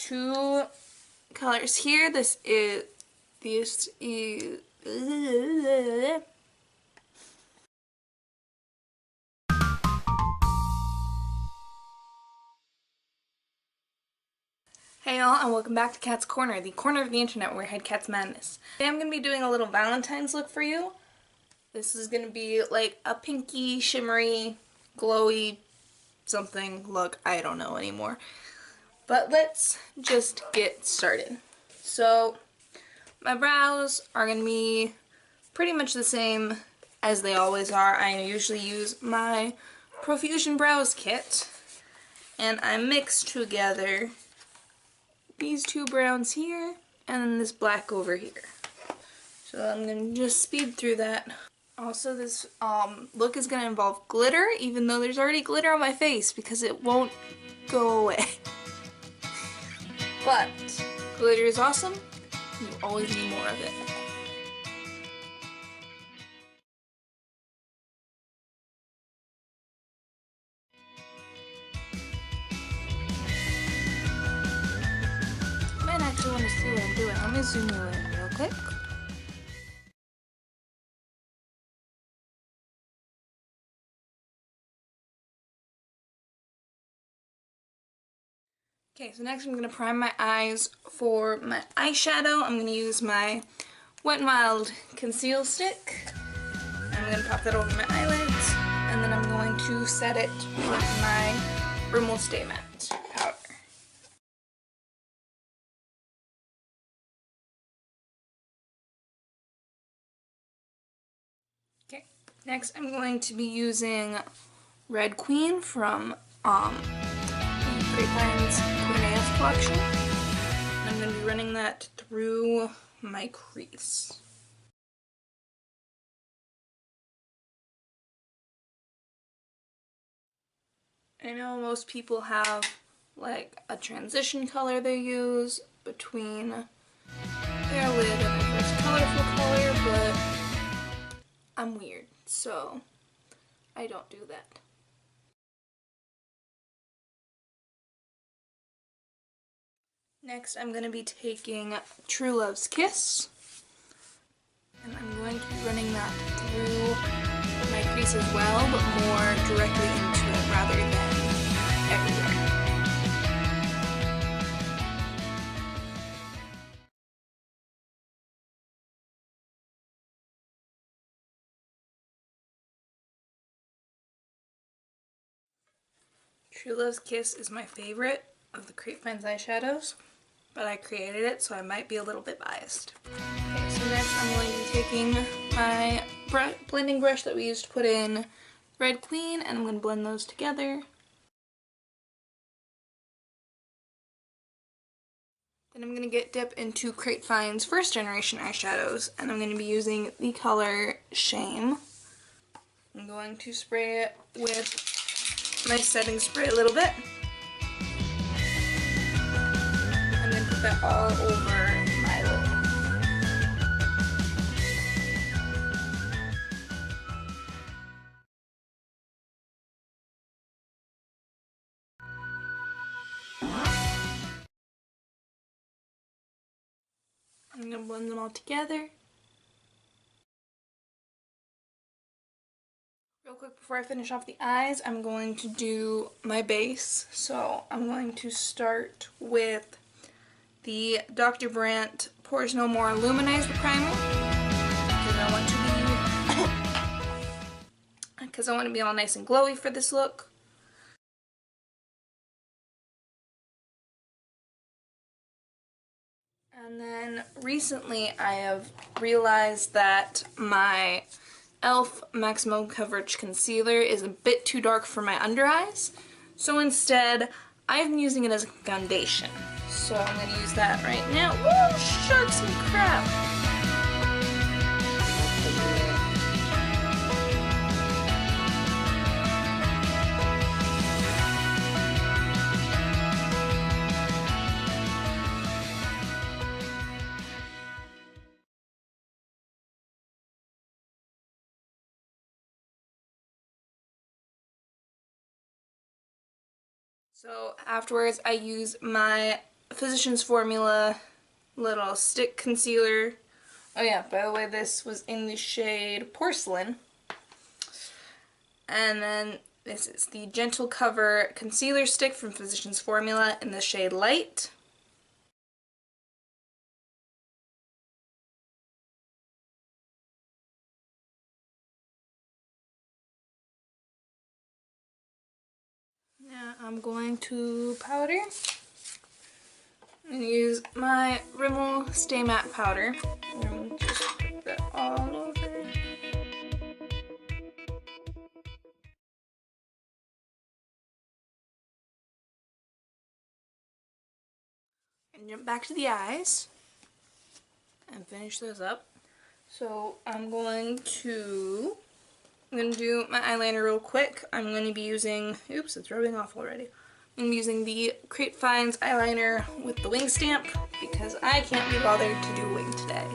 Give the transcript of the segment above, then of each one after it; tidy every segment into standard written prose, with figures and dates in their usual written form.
two colors here. This is Hey y'all, and welcome back to Cat's Corner, the corner of the internet where I hide Cat's madness. Today I'm going to be doing a little Valentine's look for you. This is going to be like a pinky, shimmery, glowy something look. I don't know anymore. But let's just get started. So, my brows are going to be pretty much the same as they always are. I usually use my Profusion Brows Kit, and I mix together these two browns here and then this black over here. So I'm going to just speed through that. Also, this look is going to involve glitter, even though there's already glitter on my face because it won't go away. But glitter is awesome. You always need more of it. You might actually want to see what I'm doing. Let me zoom you in real quick. Okay, so next I'm going to prime my eyes for my eyeshadow. I'm going to use my Wet n Wild Conceal Stick. I'm going to pop that over my eyelids, and then I'm going to set it with my Rimmel Stay Matte powder. Okay, next I'm going to be using Red Queen from Valentines Day Look collection. And I'm going to be running that through my crease. I know most people have like a transition color they use between their lid and their first colorful color, but I'm weird, so I don't do that. Next, I'm going to be taking True Love's Kiss, and I'm going to be running that through my crease as well, but more directly into it rather than everywhere. True Love's Kiss is my favorite of the Valentines eyeshadows, but I created it, so I might be a little bit biased. Okay, so next I'm going to be taking my blending brush that we used to put in Red Queen, and I'm going to blend those together. Then I'm going to dip into Valentines first generation eyeshadows, and I'm going to be using the color Shame. I'm going to spray it with my setting spray a little bit. I'm going to put that all over my lid. I'm going to blend them all together. Real quick before I finish off the eyes, I'm going to do my base. So I'm going to start with the Dr. Brandt Pores No More Luminizer Primer because I want to be all nice and glowy for this look. And then recently I have realized that my e.l.f. Maximum Coverage Concealer is a bit too dark for my under eyes, so instead I've been using it as a foundation. So I'm going to use that right now. Woo! Sharks and crap! So afterwards I use my Physicians Formula little stick concealer. Oh yeah, by the way, this was in the shade Porcelain. And then this is the Gentle Cover Concealer Stick from Physicians Formula in the shade Light. Now I'm going to powder. I'm going to use my Rimmel Stay Matte powder. And just put that all over. And jump back to the eyes and finish those up. So I'm going to do my eyeliner real quick. I'm going to be using, oops, it's rubbing off already. I'm using the Create Finds eyeliner with the wing stamp because I can't be bothered to do a wing today.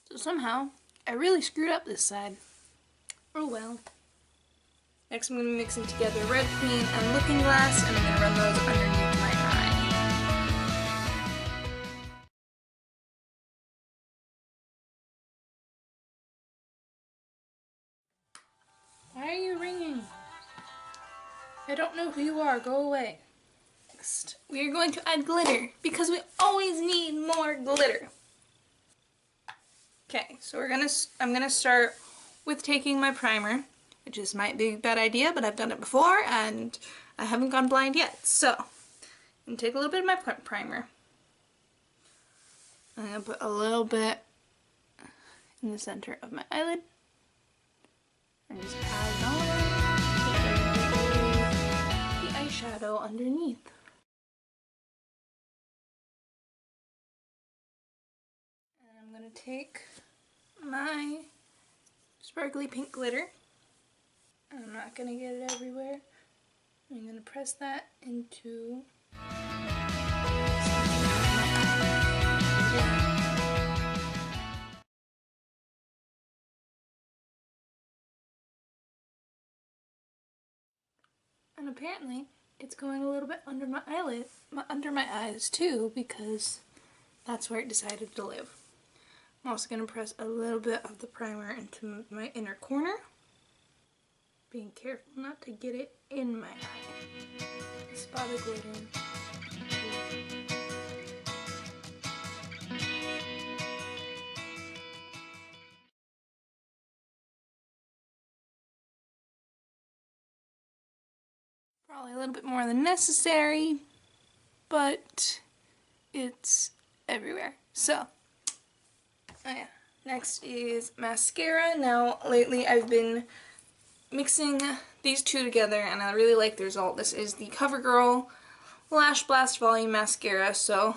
So somehow, I really screwed up this side. Oh well. Next I'm going to be mixing together Red Queen and Looking Glass, and I'm going to run those underneath my eye. Why are you ringing? I don't know who you are. Go away. Next, we are going to add glitter because we always need more glitter. Okay, so I'm gonna start with taking my primer, which is might be a bad idea, but I've done it before and I haven't gone blind yet. So I'm gonna take a little bit of my primer. I'm gonna put a little bit in the center of my eyelid and just add it on the eyeshadow underneath. And I'm gonna take my sparkly pink glitter. I'm not gonna get it everywhere. I'm gonna press that into and apparently it's going a little bit under my eyelid, under my eyes too, because that's where it decided to live. I'm also going to press a little bit of the primer into my inner corner. Being careful not to get it in my eye. Spot of glitter. Probably a little bit more than necessary, but it's everywhere. So, oh yeah. Next is mascara. Now, lately I've been mixing these two together and I really like the result. This is the CoverGirl Lash Blast Volume Mascara, so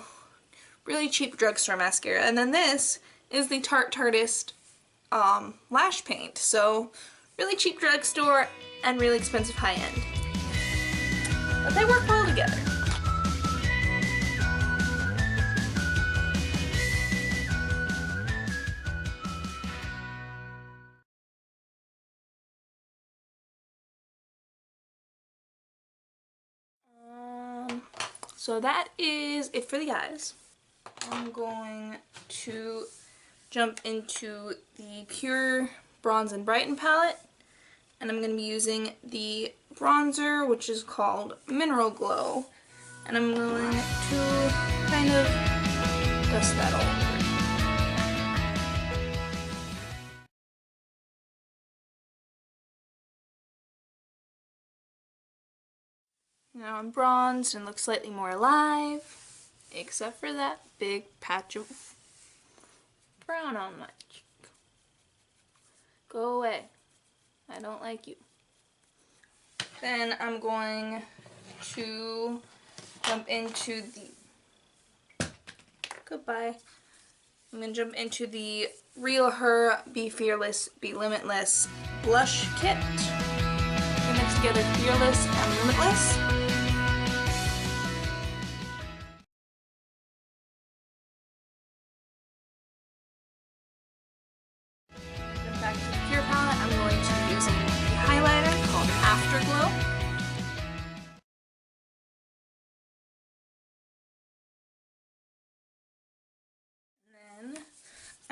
really cheap drugstore mascara. And then this is the Tarteist Lash Paint, so really cheap drugstore and really expensive high-end. But they work well together. So that is it for the eyes. I'm going to jump into the Pure Bronze and Brighten palette, and I'm going to be using the bronzer, which is called Mineral Glow, and I'm going to kind of dust that all over. Now I'm bronzed and look slightly more alive, except for that big patch of brown on my cheek. Go away. I don't like you. Then I'm going to jump into the goodbye. I'm going to jump into the Real Her Be Fearless, Be Limitless blush kit. We mix together Fearless and Limitless.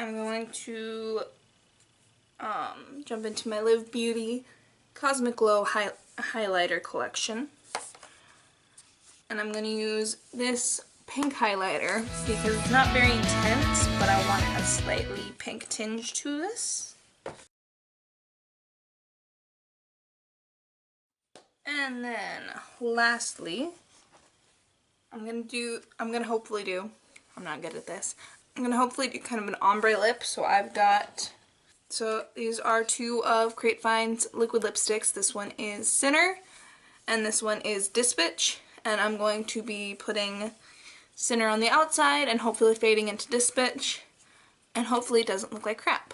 I'm going to jump into my Live Beauty Cosmic Glow highlighter collection. And I'm going to use this pink highlighter because it's not very intense, but I want a slightly pink tinge to this. And then lastly, I'm not good at this. I'm gonna hopefully do kind of an ombre lip. So these are two of Create Fine's liquid lipsticks. This one is Sinner and this one is Dispatch. And I'm going to be putting Sinner on the outside and hopefully fading into Dispatch. And hopefully it doesn't look like crap.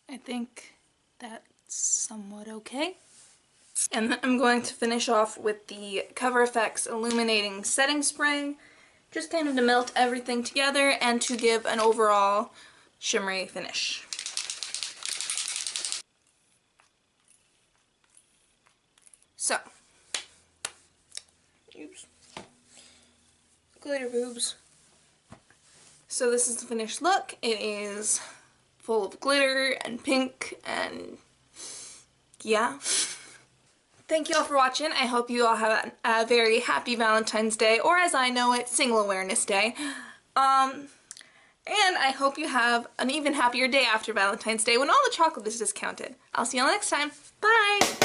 I think that's somewhat okay. And then I'm going to finish off with the Cover FX Illuminating Setting Spray, just kind of to melt everything together and to give an overall shimmery finish. So, oops, glitter boobs. So this is the finished look. It is full of glitter and pink and yeah. Thank you all for watching. I hope you all have a very happy Valentine's Day, or as I know it, Single Awareness Day. And I hope you have an even happier day after Valentine's Day when all the chocolate is discounted. I'll see you all next time. Bye!